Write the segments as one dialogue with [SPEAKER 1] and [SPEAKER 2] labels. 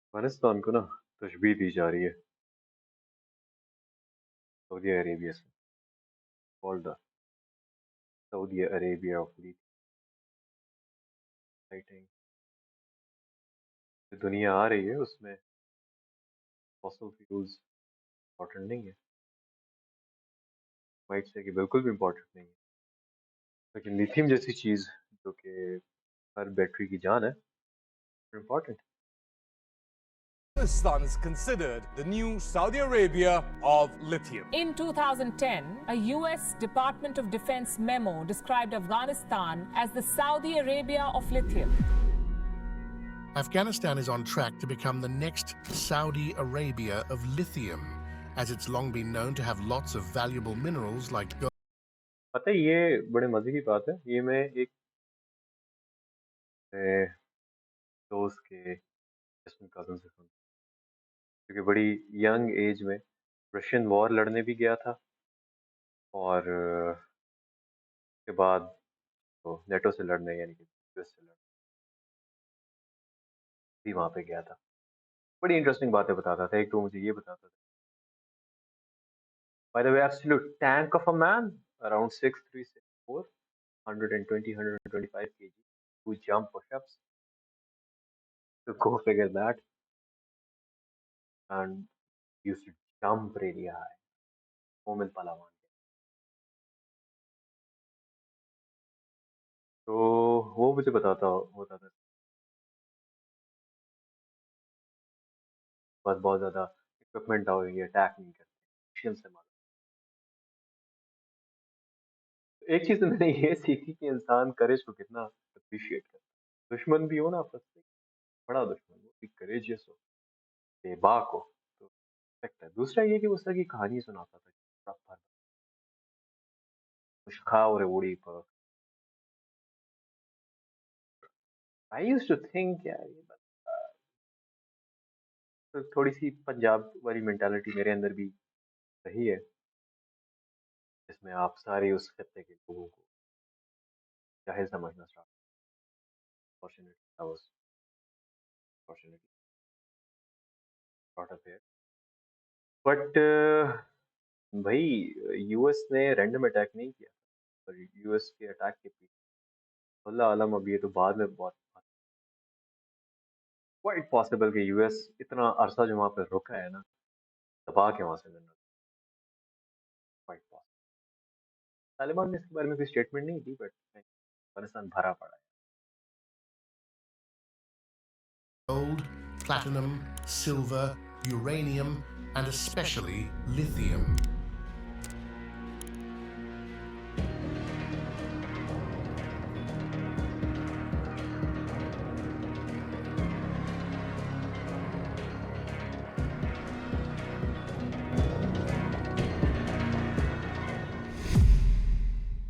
[SPEAKER 1] अफगानिस्तान को ना तशबीह दी जा रही है सऊदी अरेबिया से। Called the Saudi Arabia of lithium. जो दुनिया आ रही है उसमें फॉसिल फ्यूल्स इम्पोर्टेंट नहीं है, माइट से कि बिल्कुल भी इम्पोर्टेंट नहीं है, लेकिन लिथियम जैसी चीज जो कि हर बैटरी की जान है, important.
[SPEAKER 2] Afghanistan is considered the new Saudi Arabia of lithium.
[SPEAKER 3] In 2010, a US Department of Defense memo described Afghanistan as the Saudi Arabia of lithium.
[SPEAKER 4] Afghanistan is on track to become the next Saudi Arabia of lithium, as it's long been known to have lots of valuable minerals like gold.
[SPEAKER 1] पता है ये बड़े मजे की बात है, ये मैं एक दोस्त के कजन से सुन, क्योंकि बड़ी यंग एज में रशियन वॉर लड़ने भी गया था और उसके बाद तो नेटो से लड़ने यानी कि यूएस से लड़ने भी वहां पे गया था। बड़ी इंटरेस्टिंग बातें बताता था। एक तो मुझे ये बताता था, by the way, absolute tank of a man, around 6'3", 6'4", 120, 125 kg, who jump push-ups. So go figure that. And used to jump really high. Home in Palawan. तो वो मुझे बताता होता था, बस बहुत ज्यादा इक्विपमेंट और ये अटैक नहीं करते, मिशन से मालूम। एक चीज तो मैंने ये सीखी कि इंसान करेज को कितना अप्रिशिएट करता है। दुश्मन भी हो ना आपस में, बड़ा दुश्मन वो भी करेजियस हो, बेबाक हो, तो लगता है। दूसरा ये कि उस तरह की कहानी सुनाता था, कुछ खा और उड़ी पर। आई यूज्ड टू थिंक यार ये तो थोड़ी सी पंजाब वाली मेंटालिटी मेरे अंदर भी रही है, जिसमें आप सारे उस खत्ते के लोगों को जाहिल समझना start. Fortunately I was fortunately bought up here, but भाई यूएस ने रैंडम अटैक नहीं किया, और यूएस के अटैक के पीछे अल्लाह आलम, अब ये तो बाद में बहुत क्वाइट पॉसिबल कि यूएस इतना अरसा जो वहाँ पे रुका है ना, दबा के वहाँ से लेना, क्वाइट पॉसिबल। तालिबान ने इसके बारे में कोई स्टेटमेंट नहीं दी, बट अफगानिस्तान भरा पड़ा है।
[SPEAKER 4] Gold, platinum, silver, uranium, and especially lithium.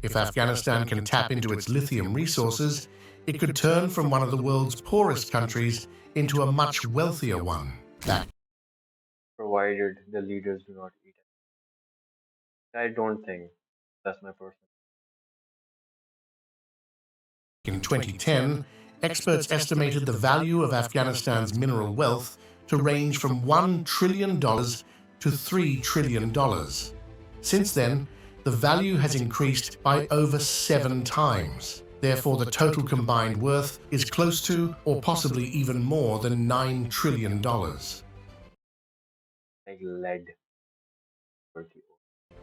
[SPEAKER 4] If Afghanistan can tap into its lithium resources, it could turn from one of the world's poorest countries into a much wealthier one.
[SPEAKER 1] Provided the leaders do not eat it. I don't think, that's my personal.
[SPEAKER 4] In 2010, experts estimated the value of Afghanistan's mineral wealth to range from $1 trillion to $3 trillion. Since then, the value has increased by over 7 times. Therefore, the total combined worth is close to, or possibly even more than, $9 trillion.
[SPEAKER 1] Like lead.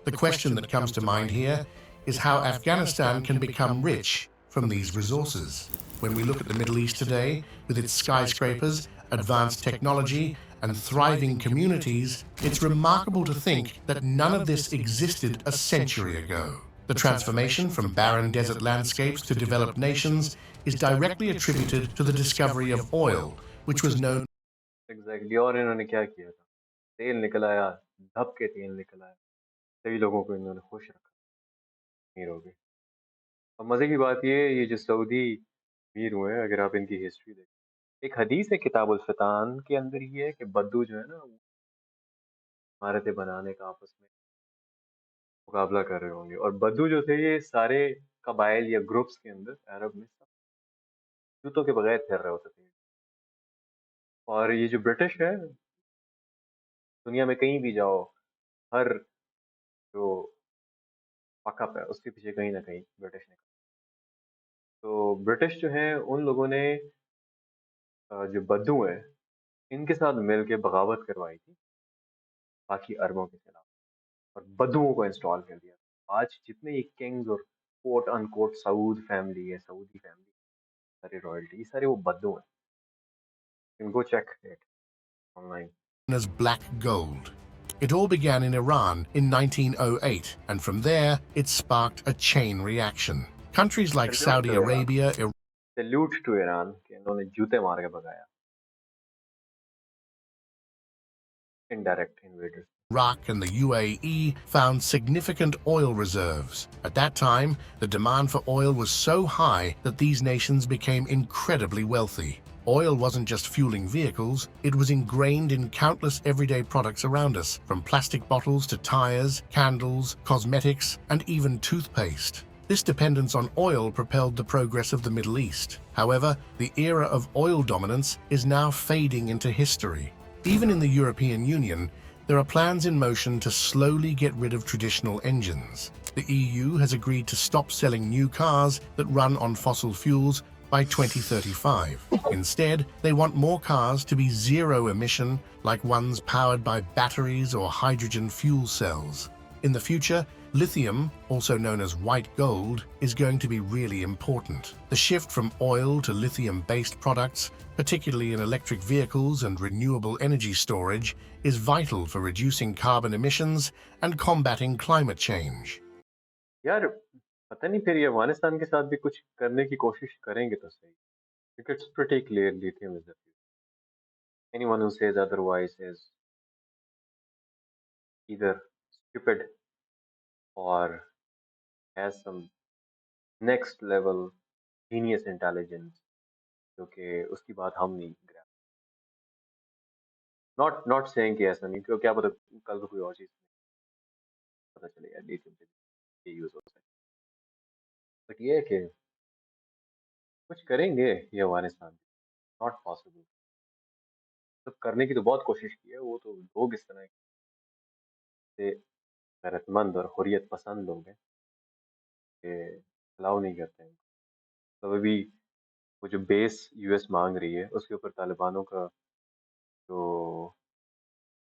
[SPEAKER 4] The question that comes to mind here is how Afghanistan can become rich from these resources. When we look at the Middle East today, with its skyscrapers, advanced technology, and thriving communities, it's remarkable to think that none of this existed a century ago. The transformation from barren desert landscapes to developed nations is directly attributed to the discovery of oil, which was known.
[SPEAKER 1] Exactly. और इन्होंने क्या किया था? तेल निकल आया, धप के तेल निकल आया, सभी लोगों को इन्होंने खुश रखा, अमीर हो गए। और मजे की बात ये जो सऊदी अमीर हुए हैं, अगर आप इनकी हिस्ट्री देखें, एक हदीस है किताबुल फितान के अंदर ये है कि बद्दू जो है ना, इमारतें बनाने का आपस में मुकाबला कर रहे होंगे, और बद्दू जो थे ये सारे कबाइल या ग्रुप्स के अंदर अरब में सब जूतों के बगैर तैर रहे होते थे। और ये जो ब्रिटिश है, दुनिया में कहीं भी जाओ, हर जो फकअप है उसके पीछे कहीं ना कहीं ब्रिटिश ने। तो ब्रिटिश जो है उन लोगों ने जो बद्दू हैं इनके साथ मिलके बगावत करवाई थी बाकी अरबों के खिलाफ, और बद्दुओं को इंस्टॉल कर दिया। आज जितने ये किंग्स और कोट अनकोट सऊद फैमिली है, सऊदी फैमिली, सारी रॉयल्टी, ये सारे वो बद्दू हैं। इनको check it online.
[SPEAKER 4] as black gold. It all began in Iran in 1908, and from there it sparked a chain reaction. Countries like
[SPEAKER 1] salute
[SPEAKER 4] Saudi
[SPEAKER 1] to Iran,
[SPEAKER 4] Arabia,
[SPEAKER 1] salute to Iran कि इन्होंने जूते मार के भगाया indirect invaders.
[SPEAKER 4] Iraq, and the UAE found significant oil reserves. At that time, the demand for oil was so high that these nations became incredibly wealthy. Oil wasn't just fueling vehicles, it was ingrained in countless everyday products around us, from plastic bottles to tires, candles, cosmetics, and even toothpaste. This dependence on oil propelled the progress of the Middle East. However, the era of oil dominance is now fading into history. Even in the European Union, there are plans in motion to slowly get rid of traditional engines. The EU has agreed to stop selling new cars that run on fossil fuels by 2035. Instead, they want more cars to be zero emission, like ones powered by batteries or hydrogen fuel cells. In the future, lithium, also known as white gold, is going to be really important. The shift from oil to lithium-based products, particularly in electric vehicles and renewable energy storage, is vital for reducing carbon emissions and combating climate change.
[SPEAKER 1] यार पता नहीं फिर ये अफगानिस्तान के साथ भी कुछ करने की कोशिश करेंगे तो सही, because it's pretty clear lithium is the future. Anyone who says otherwise is either stupid or has some next level genius intelligence, जो कि उसकी बात हम नहीं ग्रैब। नॉट सेइंग कि ऐसा नहीं, क्यों क्या पता कल को कोई और चीज पता चले यार लिथियम से ये यूज हो सकता है। बट ये है कि कुछ करेंगे ये अफगानिस्तान, नॉट पॉसिबल। तो करने की तो बहुत कोशिश की है, वो तो लोग इस तरह से गैरतमंद और हुर्रियत पसंद लोग हैं कि अलाउ नहीं करते हैं। तो अभी वो जो बेस यूएस मांग रही है उसके ऊपर तालिबानों का जो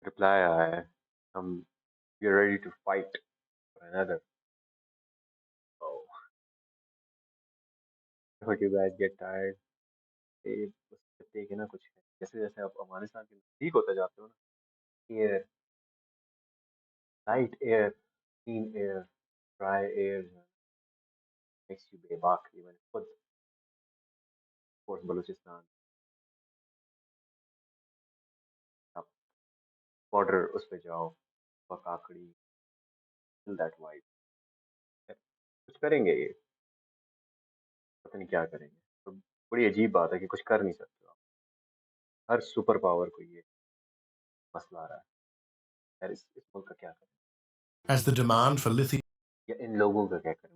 [SPEAKER 1] रिप्लाई आया है, हम we are ready to fight for another. Don't you guys get tired? ये बस कहते हैं कि ना कुछ है। जैसे जैसे आप अफगानिस्तान के नजदीक होते जाते हो ना, air, light air, clean air, dry air makes you बेबाक। इवन खुद कोर्स बलूचिस्तान, आप बॉर्डर उस पे जाओ, बकाकड़ी, feel that vibe। कुछ करेंगे ये, पता नहीं क्या करेंगे। तो बड़ी अजीब बात है कि कुछ कर नहीं सकते हो आप। हर सुपर पावर को ये मसला आ रहा है यार, इस मुल्क का क्या करें
[SPEAKER 4] As the demand for lithium
[SPEAKER 1] या इन लोगों का क्या करें।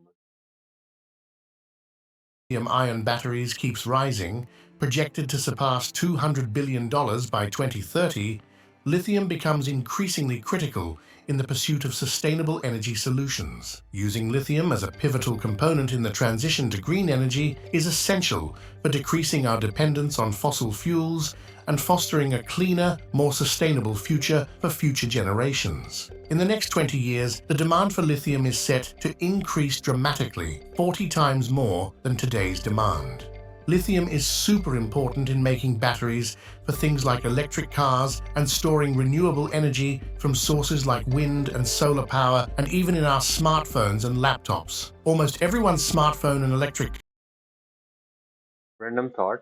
[SPEAKER 4] ion batteries keeps rising, projected to surpass $200 billion by 2030, lithium becomes increasingly critical in the pursuit of sustainable energy solutions. Using lithium as a pivotal component in the transition to green energy is essential for decreasing our dependence on fossil fuels and fostering a cleaner, more sustainable future for future generations. In the next 20 years, the demand for lithium is set to increase dramatically, 40 times more than today's demand. Lithium is super important in making batteries for things like electric cars and storing renewable energy from sources like wind and solar power, and even in our smartphones and laptops. Almost everyone's smartphone and electric
[SPEAKER 1] random thought,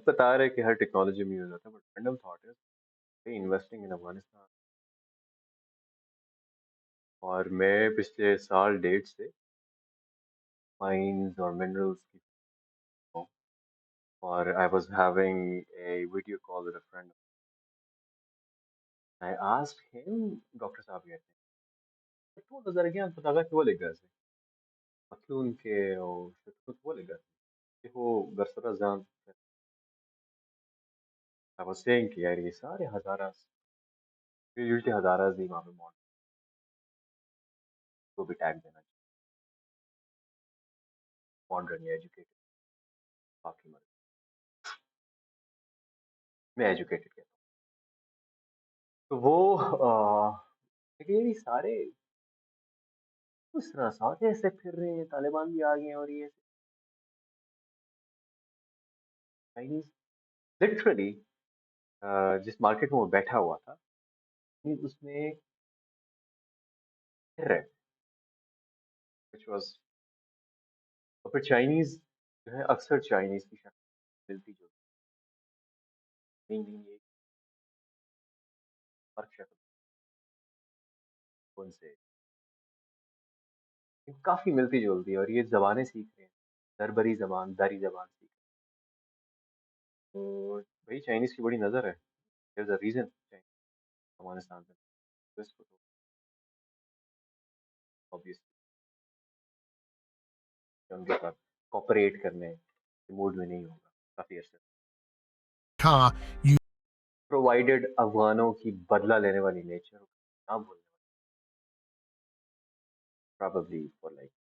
[SPEAKER 1] बता रहे कि हर technology में use होता है, but random thought है investing in Afghanistan. और मैं पिछले साल डेढ़ से माइंस और मिनरल्स की हूँ, और I was having a video call with a friend. I asked him, doctor साहब कहते हैं तो नजर गया पता का क्यों लेगा से मखलून के और तो वो लेगा कि वो गरसरा जान आई वाज सेइंग कि यार ये सारे हजारास, यूजुअली हजारास ही वहाँ पे मॉडर्न को भी टैग देना चाहिए, मॉडर्न या एजुकेटेड, बाकी मत, मैं एजुकेटेड कहता हूँ। तो वो लेकिन ये सारे उस तरह सारे ऐसे फिर रहे हैं, तालिबान भी आ गए हैं, और ये चाइनीज लिटरली जिस मार्केट में वो बैठा हुआ था, उसमें फिर रहे, which was, और फिर चाइनीज जो है अक्सर चाइनीज की शक्ल मिलती जो नहीं नहीं ये फर्क शक्ल उनसे काफी मिलती जुलती है, और ये जबानें सीख रहे हैं, दरबरी जबान, दारी जबान सीख रहे हैं। तो भाई चाइनीज की बड़ी नजर है, there's a reason अफगानिस्तान में, तो इसको तो ऑब्वियसली उनके साथ कॉपरेट करने के मूड में नहीं होगा काफी अर्से,
[SPEAKER 4] car you
[SPEAKER 1] प्रोवाइडेड अफगानों की बदला लेने वाली नेचर ना भूलने वाली, probably for like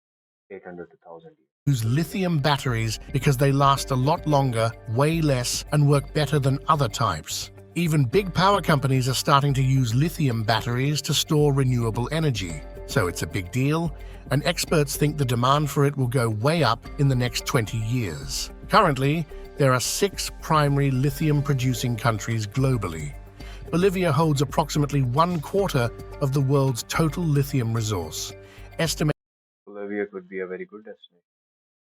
[SPEAKER 1] 800 to 1000 years.
[SPEAKER 4] use lithium batteries because they last a lot longer, weigh less, and work better than other types. Even big power companies are starting to use lithium batteries to store renewable energy. So it's a big deal, and experts think the demand for it will go way up in the next 20 years. Currently, there are 6 primary lithium-producing countries globally. Bolivia holds approximately 1/4 of the world's total lithium resource, estimated
[SPEAKER 1] Bolivia could be a very good destination.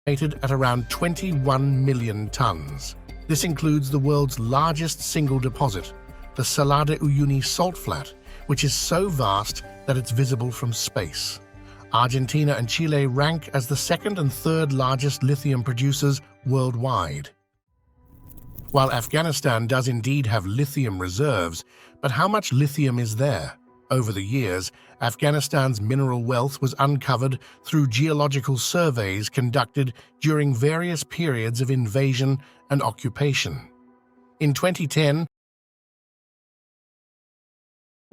[SPEAKER 4] at around 21 million tons. This includes the world's largest single deposit, the Salar de Uyuni salt flat, which is so vast that it's visible from space. Argentina and Chile rank as the second and third largest lithium producers worldwide. While Afghanistan does indeed have lithium reserves, but how much lithium is there? Over the years, Afghanistan's mineral wealth was uncovered through geological surveys conducted during various periods of invasion and occupation. In 2010,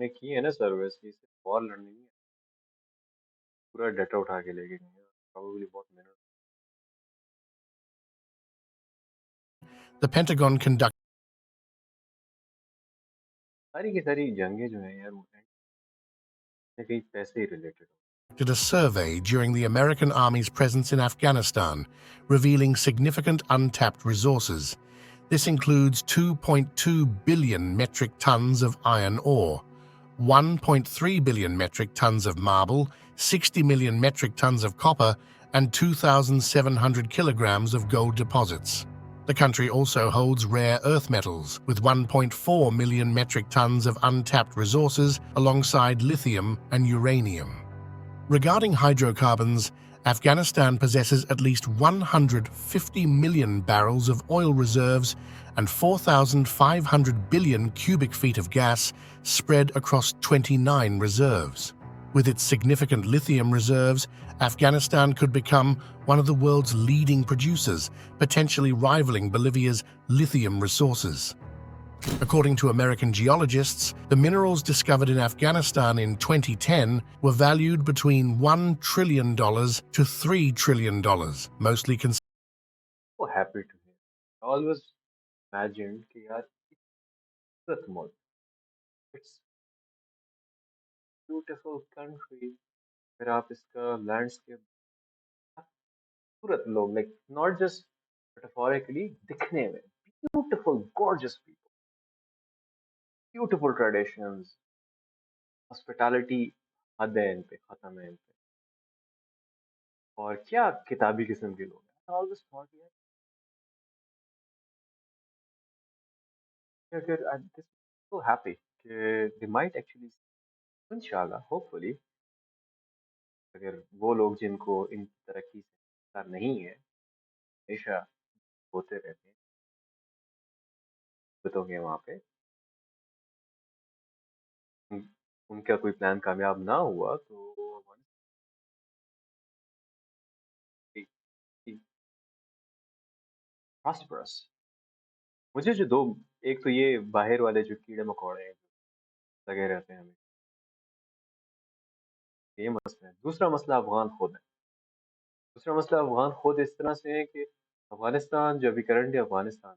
[SPEAKER 1] ने की है ना service की, सिर्फ war लड़नी नहीं है, पूरा डाटा उठा के लेके गए हैं, probably बहुत मेहनत,
[SPEAKER 4] the Pentagon conducted
[SPEAKER 1] सारी की सारी जंगें जो हैं यार, वो कहीं पैसे ही रिलेटेड हो।
[SPEAKER 4] a survey during the American Army's presence in Afghanistan, revealing significant untapped resources. This includes 2.2 billion metric tons of iron ore, 1.3 billion metric tons of marble, 60 million metric tons of copper, and 2,700 kilograms of gold deposits. The country also holds rare earth metals, with 1.4 million metric tons of untapped resources alongside lithium and uranium. Regarding hydrocarbons, Afghanistan possesses at least 150 million barrels of oil reserves and 4,500 billion cubic feet of gas spread across 29 reserves. With its significant lithium reserves, Afghanistan could become one of the world's leading producers, potentially rivaling Bolivia's lithium resources. According to American geologists, the minerals discovered in Afghanistan in 2010 were valued between $1 trillion to $3 trillion, mostly
[SPEAKER 1] वो happy to hear. I always imagined कि यार सूरत mall, it's beautiful country, फिर आप इसका landscape, खूबसूरत लोग, like not just metaphorically, दिखने में beautiful gorgeous people, beautiful traditions, hospitality हद है इन पे, खत्म है इन पे, और क्या किताबी किस्म के लोग हैं। I always thought यार अगर I'm this so happy कि they might actually, इंशाल्लाह hopefully, अगर वो लोग जिनको इन तरक्की से इंतजार नहीं है, हमेशा होते रहते हैं, तो होंगे वहाँ पे, उन- उनका कोई प्लान कामयाब ना हुआ तो प्रॉस्परस। मुझे जो दो एक तो ये बाहर वाले जो कीड़े मकोड़े हैं लगे रहते हैं हमें, ये मसला है। दूसरा मसला अफगान खुद है। दूसरा मसला अफगान खुद इस तरह से है कि अफगानिस्तान जो अभी करंटली अफगानिस्तान है,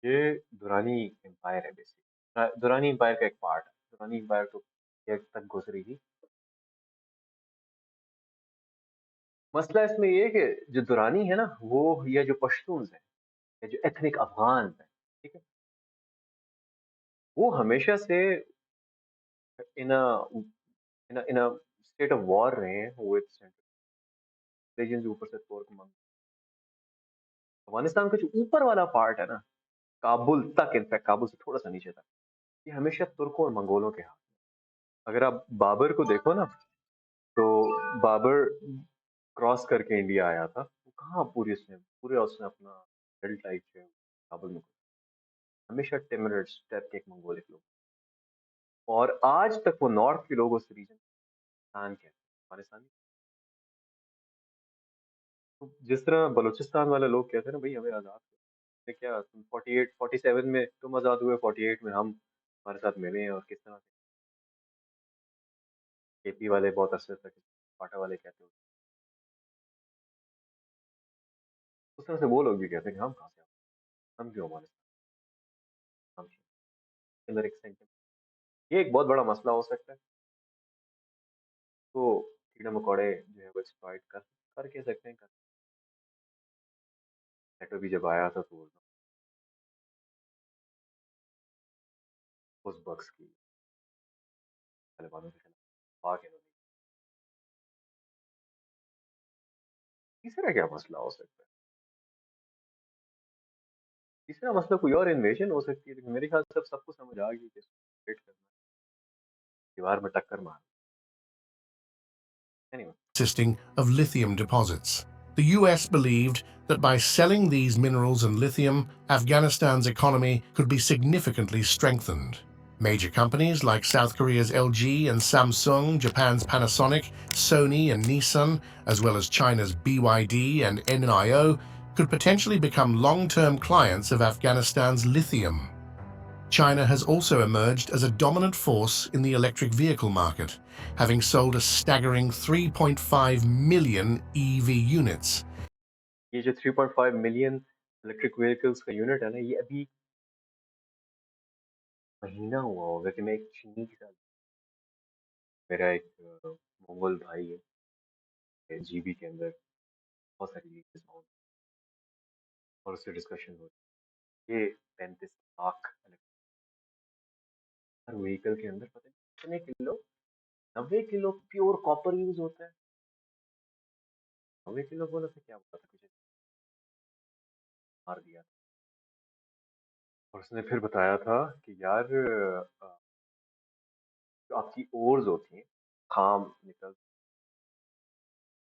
[SPEAKER 1] ये दुरानी एम्पायर है बेसिकली। दुरानी एम्पायर का एक पार्ट है। दुरानी एम्पायर तो एक तक गुजरी थी। मसला इसमें ये है कि जो दुरानी है ना, वो या जो पश्तून्स है या जो एथनिक अफगान है, ठीक है, वो हमेशा से इन इन स्टेट ऑफ वॉर रहे हैं विद रीजन ऊपर से तुर्क मंग। अफगानिस्तान का जो ऊपर वाला पार्ट है ना, काबुल तक, इनफैक्ट काबुल से थोड़ा सा नीचे तक, ये हमेशा तुर्कों और मंगोलों के हाथ। अगर आप बाबर को देखो ना, तो बाबर क्रॉस करके इंडिया आया था, वो कहाँ पूरे उसने अपना हिल टाइप है काबुल में, हमेशा टिमरट्स टाइप के एक मंगोलिक लोग, और आज तक वो नॉर्थ के लोग उस रीजन पाकिस्तान कहते हैं, अफगानिस्तान। तो जिस तरह बलूचिस्तान वाले लोग कहते हैं ना, भाई हमें आजाद करो, ये क्या तुम 48 47 में तुम आजाद हुए, 48 में हम हमारे साथ मिले हैं, और किस तरह से केपी वाले बहुत अरसे तक पाटा वाले कहते हो, उस तरह से वो लोग भी कहते हैं कि हम कहाँ से आए, हम क्यों हमारे साथ, हम क्यों, के अंदर एक सेंटिमेंट, ये एक बहुत बड़ा मसला हो सकता है। तो कीड़े मकोड़े जो है वो एक्सप्लॉइट कर कह सकते हैं, कर। नेटो भी जब आया था तो उस बक्स की तालिबानों के खिलाफ आग इन्होंने। तीसरा क्या मसला हो सकता है? तीसरा मसला कोई और इन्वेजन हो सकती है, लेकिन मेरे ख्याल से अब सबको समझ आ गई कि इसको create करना है, दीवार में टक्कर मार। Anyway,
[SPEAKER 4] consisting of lithium deposits. The US believed that by selling these minerals and lithium, Afghanistan's economy could be significantly strengthened. Major companies like South Korea's LG and Samsung, Japan's Panasonic, Sony and Nissan, as well as China's BYD and NIO, could potentially become long-term clients of Afghanistan's lithium. China has also emerged as a dominant force in the electric vehicle market, having sold a staggering 3.5 million EV units.
[SPEAKER 1] ये जो 3.5 million electric vehicles का unit है ना, ये अभी महीना हुआ होगा कि मैं एक चीनी के साथ, मेरा एक मंगोल भाई है जीबी के अंदर, बहुत सारी लीडर्स और उससे डिस्कशन हो रही है। ये 35 लाख हर व्हीकल के अंदर, पता नहीं कितने kilo, 90 kilo pure copper use होता है। 90 किलो बोला था, क्या बोला था, कुछ मार दिया। और उसने फिर बताया था कि यार जो आपकी ओर्स होती हैं, खाम निकल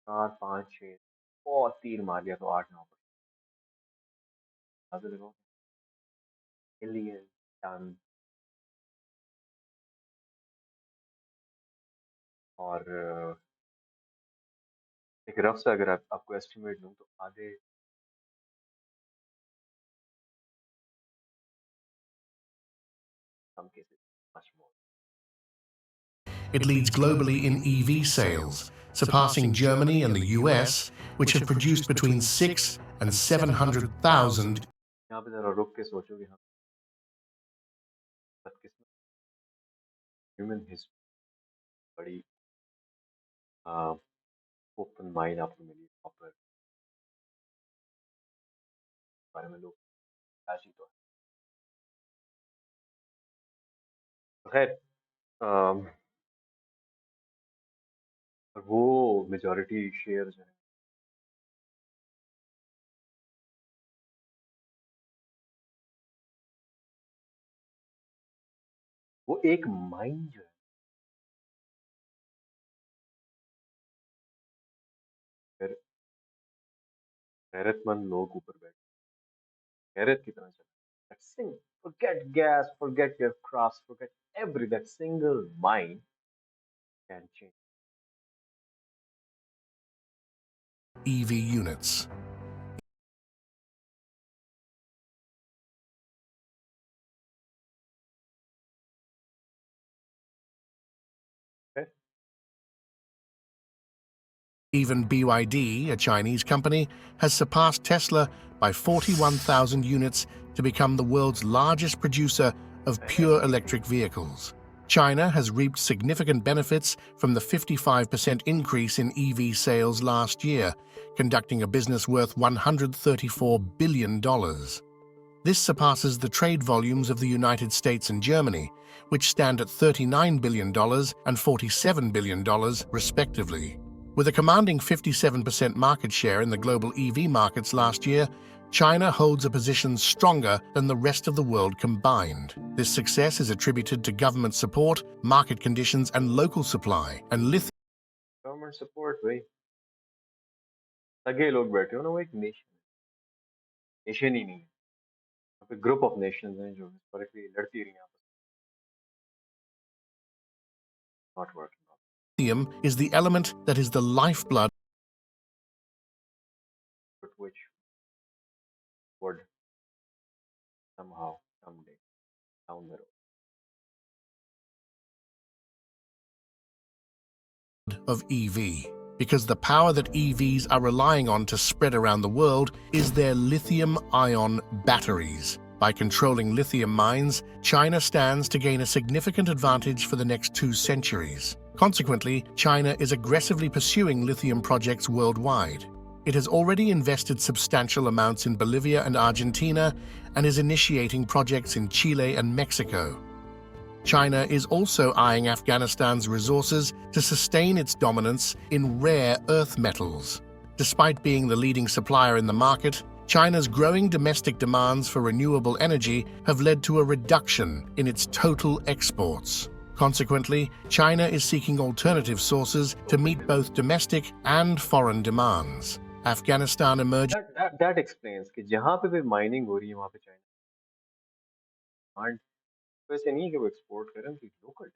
[SPEAKER 1] 4 5 6 और तीर मार लिया तो 8 9 लगाओ, मिलियन टन। और एक रफ से अगर आपको एस्टिमेट दूं तो आधे कम cases much more.
[SPEAKER 4] It leads globally in EV sales, surpassing Germany and the US, which have produced between 6 and 700,000
[SPEAKER 1] यहाँ पे जरा रुक के सोचो कि हम बदकिस्मत, ह्यूमन हिस्ट्री बड़ी ओपन माइंड आपको मिली प्रॉपर बारे में लोग राजी तो है। खैर, अम, और वो मेजॉरिटी शेयर जो है, वो एक माइंड जो है, फिर गैरतमंद लोग ऊपर बैठ गैरत की तरह चले, that sing, forget gas, forget your crafts, forget every, that single mind can change.
[SPEAKER 4] EV units. Even BYD, a Chinese company, has surpassed Tesla by 41,000 units to become the world's largest producer of pure electric vehicles. China has reaped significant benefits from the 55% increase in EV sales last year, conducting a business worth $134 billion. This surpasses the trade volumes of the United States and Germany, which stand at $39 billion and $47 billion, respectively. With a commanding 57% market share in the global EV markets last year, China holds a position stronger than the rest of the world combined. This success is attributed to government support, market conditions, and local supply, and lithium.
[SPEAKER 1] Government support भाई लगे लोग बैठे हो ना वो एक nation ही नहीं है यहाँ पे ग्रुप ऑफ नेशंस हैं जो हिस्टोरिकली लड़ती रही हैं आपस में not working out
[SPEAKER 4] Lithium is the element that is the lifeblood
[SPEAKER 1] which would somehow someday down the road
[SPEAKER 4] of EV, because the power that EVs are relying on to spread around the world is their lithium-ion batteries. By controlling lithium mines, China stands to gain a significant advantage for the next 2 centuries. Consequently, China is aggressively pursuing lithium projects worldwide. It has already invested substantial amounts in Bolivia and Argentina and is initiating projects in Chile and Mexico. China is also eyeing Afghanistan's resources to sustain its dominance in rare earth metals. Despite being the leading supplier in the market, China's growing domestic demands for renewable energy have led to a reduction in its total exports. Consequently, China is seeking alternative sources to meet both domestic and foreign demands. Afghanistan emerged.
[SPEAKER 1] that explains कि जहाँ पे भी mining हो रही है वहाँ पे China and वैसे नहीं है कि वो एक्सपोर्ट करें उनकी local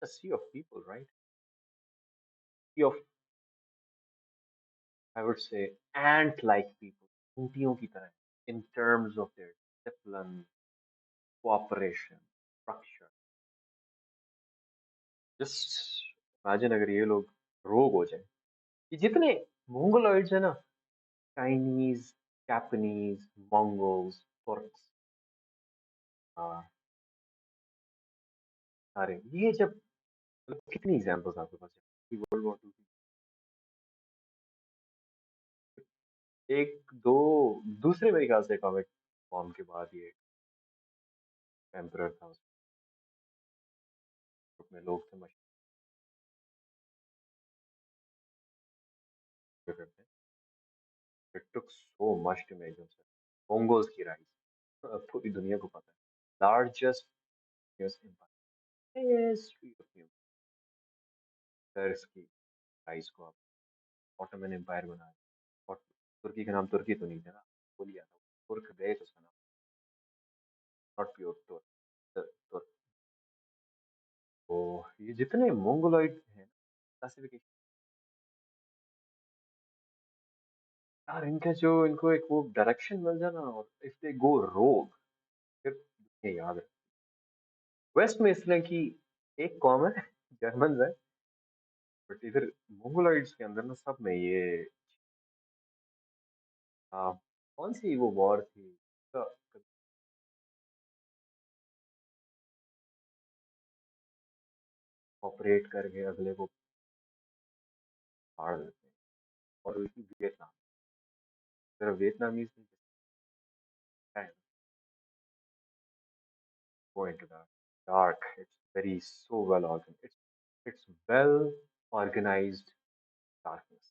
[SPEAKER 1] a sea of people, right? Sea of, I would say, ant-like people, ऊँटियों की तरह, in terms of their discipline, cooperation, structure. Just imagine अगर ये लोग रोग हो जाए, ये जितने मंगोलॉइड्स है ना, चाइनीज, जापानीज, मंगोल्स, तुर्क्स, सारे ये जब मतलब कितनी एग्जांपल्स आपके पास है वर्ल्ड वॉर 2 एक दो दूसरे मेरे ख्याल से एटॉमिक बॉम्ब के बाद ये एम्परर था उस ग्रुप में लोग थे मशहूर करते it took so much to make them Mongols की राइज पूरी दुनिया को पता है largest empire history of human की राइज को आप ऑटोमन एम्पायर बनाया और तुर्की का नाम तुर्की तो नहीं था ना बोलिया था तुर्क गए तो उसका नाम नॉट प्योर तुर्क तुर्क तो ये जितने मंगोलॉइड हैं क्लासिफिकेशन यार इनका जो इनको एक वो डायरेक्शन मिल जाए ना और इफ दे गो रोग फिर ये याद है वेस्ट में इसलिए कि एक कॉम है जर्मन है बट इधर मंगोलॉइड्स के अंदर ना सब में ये कौन सी वो वॉर थी ऑपरेट करके अगले को फाड़ देते हैं और वियतनाम सिर्फ वियतनामीज नहीं go into the dark. It's very so well organized. It's well organized darkness.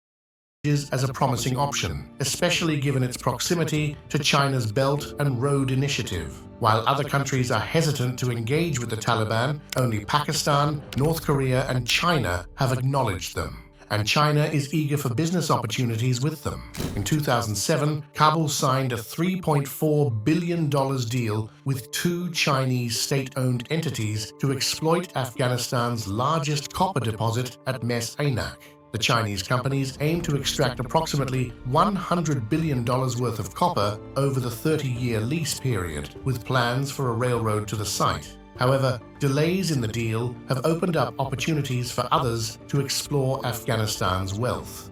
[SPEAKER 4] As a promising option, especially given its proximity to China's Belt and Road Initiative. While other countries are hesitant to engage with the Taliban, only Pakistan, North Korea, and China have acknowledged them. And China is eager for business opportunities with them. In 2007, Kabul signed a $3.4 billion deal with 2 Chinese state-owned entities to exploit Afghanistan's largest copper deposit at Mes Aynak. The Chinese companies aim to extract approximately $100 billion worth of copper over the 30-year lease period, with plans for a railroad to the site. However, delays in the deal have opened up opportunities for others to explore Afghanistan's wealth.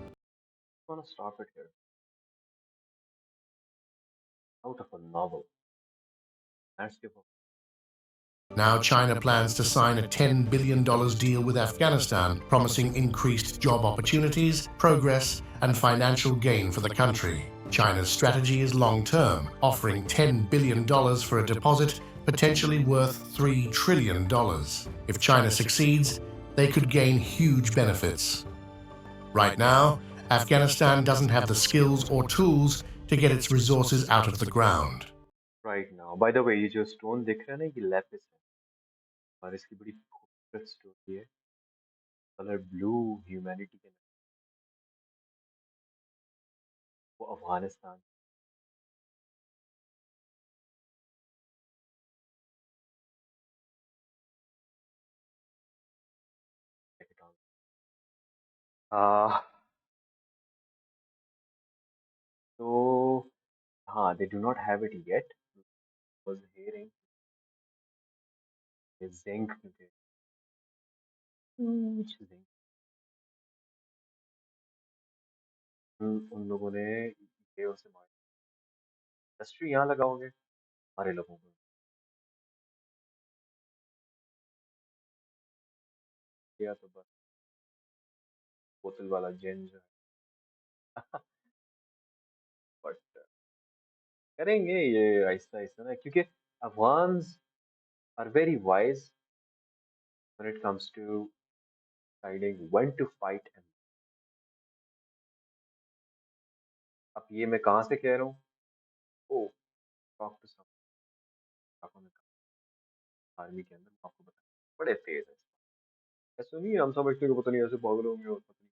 [SPEAKER 1] I want to start it here. Out of a novel. Landscape of
[SPEAKER 4] Now China plans to sign a $10 billion deal with Afghanistan, promising increased job opportunities, progress, and financial gain for the country. China's strategy is long-term, offering $10 billion for a deposit potentially worth $3 trillion. If China succeeds, they could gain huge benefits. Right now, Afghanistan doesn't have the skills or tools to get its resources out of the ground.
[SPEAKER 1] right now. By the way, ये जो stone दिख रहा है ना ये Lapis है और इसकी बड़ी खूबसूरत स्टोरी है कलर ब्लू ह्यूमैनिटी के नाम वो अफगानिस्तान आ, तो हाँ they do not have it yet was hearing zinc कुछ जिंक उन लोगों ने ये उसे मार इंडस्ट्री यहाँ लगाओगे हमारे लोगों को किया तो बस बोतल वाला जिन जो है बट करेंगे ये आहिस्ता आहिस्ता ना क्योंकि Afghans are very wise when it comes to deciding when to fight and अब ये मैं कहाँ से कह रहा हूँ ओ टॉक टू सम आर्मी के अंदर आपको बता बड़े तेज है ऐसा नहीं है हम समझते हैं कि पता नहीं ऐसे पागल होंगे और पता नहीं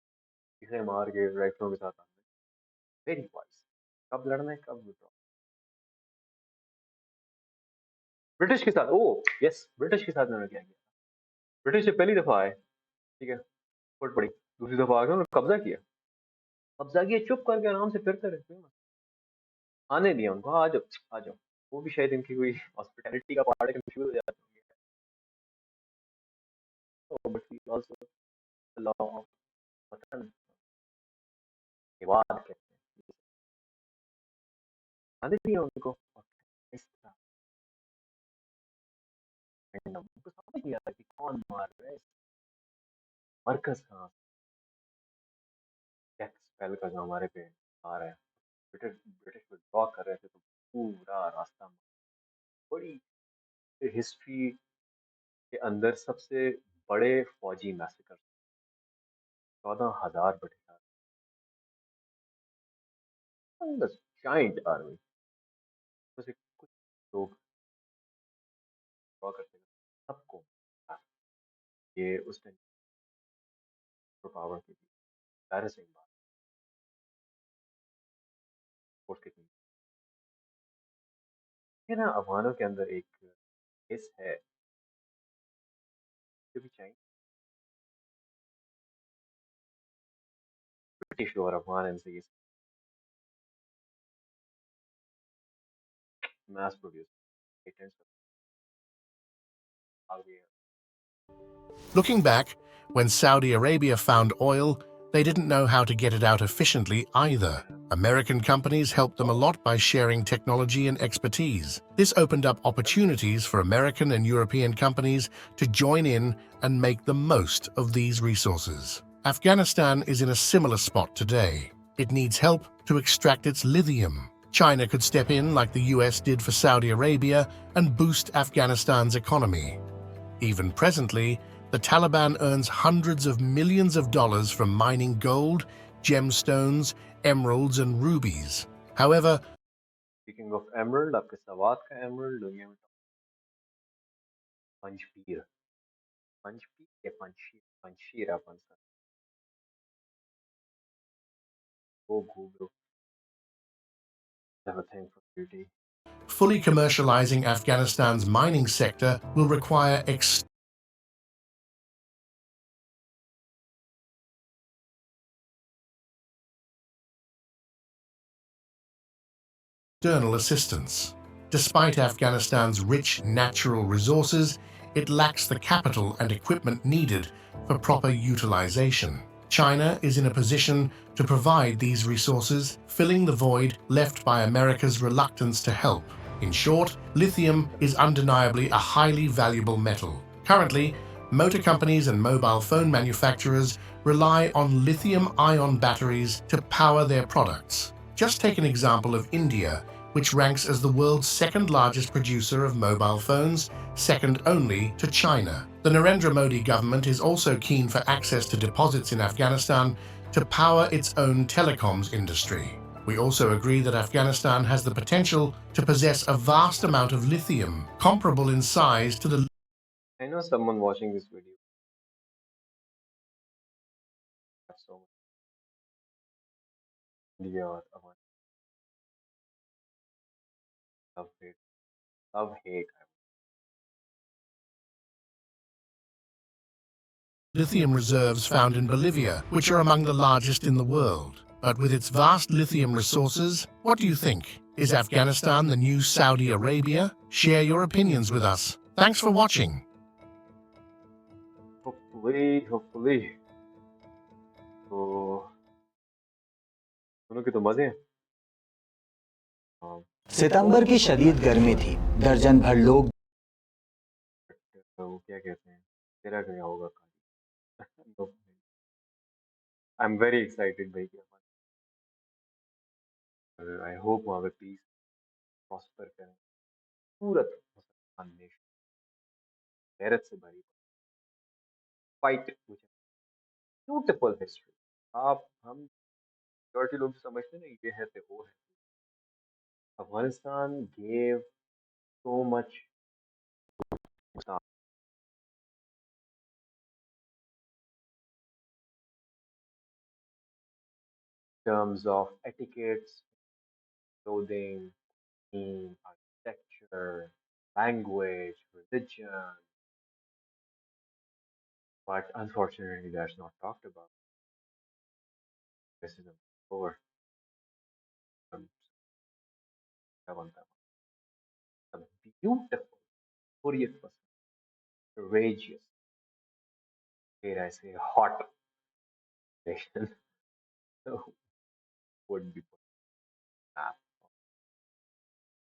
[SPEAKER 1] किसे मार के राइफलों के साथ आते वेरी वाइज कब लड़ना है कब विड्रॉ ब्रिटिश के साथ ओ यस ब्रिटिश के साथ उन्होंने क्या किया ब्रिटिश से पहली दफा आए ठीक है फट पड़ी दूसरी दफा आ गए उन्होंने कब्जा किया चुप करके आराम से फिरते रहे आने दिया उनको हाँ, आ जाओ वो भी शायद इनकी कोई हॉस्पिटैलिटी का पार्ट है कंफ्यूज हो जाते होंगे but he also law of वतन विवाद कहते हैं आने दिया उनको इस तरह उनको समझ नहीं आता कि कौन मार रहा है मरकज कहाँ डेथ स्पेल का जो हमारे पे आ रहा है ब्रिटिश ब्रिटिश को ड्रॉ कर रहे थे तो पूरा रास्ता बड़ी हिस्ट्री के अंदर सबसे बड़े फौजी मैसेकर 14,000 ब्रिटिश जाइंट आर्मी बस एक कुछ लोग ड्रॉ करते थे सबको ये उस टाइम पावर की थी एम्बैरेसिंग बात फोर्स कितनी है ना अफगानों के अंदर एक केस है जो भी चाहिए ब्रिटिश और अफगान इनसे ये mass produced patents आ गए
[SPEAKER 4] Looking back, when Saudi Arabia found oil, they didn't know how to get it out efficiently either. American companies helped them a lot by sharing technology and expertise. This opened up opportunities for American and European companies to join in and make the most of these resources. Afghanistan is in a similar spot today. It needs help to extract its lithium. China could step in like the US did for Saudi Arabia and boost Afghanistan's economy. Even presently, the Taliban earns hundreds of millions of dollars from mining gold, gemstones, emeralds, and rubies. However,
[SPEAKER 1] speaking of emerald आपके सवात का emerald दुनिया में पंचपीर पंचपीर या पंचशीर पंचशीर अपन sir वो Google have a thing for beauty
[SPEAKER 4] fully commercializing Afghanistan's mining sector will require external assistance. Despite Afghanistan's rich natural resources, it lacks the capital and equipment needed for proper utilization. China is in a position to provide these resources, filling the void left by America's reluctance to help. In short, lithium is undeniably a highly valuable metal. Currently, motor companies and mobile phone manufacturers rely on lithium-ion batteries to power their products. Just take an example of India, which ranks as the world's second-largest producer of mobile phones, second only to China. The Narendra Modi government is also keen for access to deposits in Afghanistan to power its own telecoms industry. We also agree that Afghanistan has the potential to possess a vast amount of lithium, comparable in size to the
[SPEAKER 1] I know someone watching this video. So India or Afghanistan, love hate, love hate.
[SPEAKER 4] lithium reserves found in Bolivia, which are among the largest in the world. But with its vast lithium resources, what do you think? Is Afghanistan the new Saudi Arabia? Share your opinions with us. Thanks for watching.
[SPEAKER 1] Hopefully. तो दोनों के तो मजे हैं. हाँ,
[SPEAKER 5] सितंबर की शदीद गर्मी थी। दर्जन भर लोग
[SPEAKER 1] वो क्या कहते हैं, तेरा क्या होगा खाली. आई एम वेरी एक्साइटेड भाई कि आई होप वहाँ पे पीस प्रॉस्पर करें. सूरत मुसलमान नेशन गैरत से भरी फाइट विच ब्यूटीफुल हिस्ट्री. आप हम मेजॉरिटी लोग समझते हैं ना ये है तो वो है. Afghanistan gave so much in terms of etiquettes, clothing, theme, architecture, language, religion, but unfortunately that's not talked about. Racism over um, a beautiful, glorious person, courageous, dare I say, hot nation would be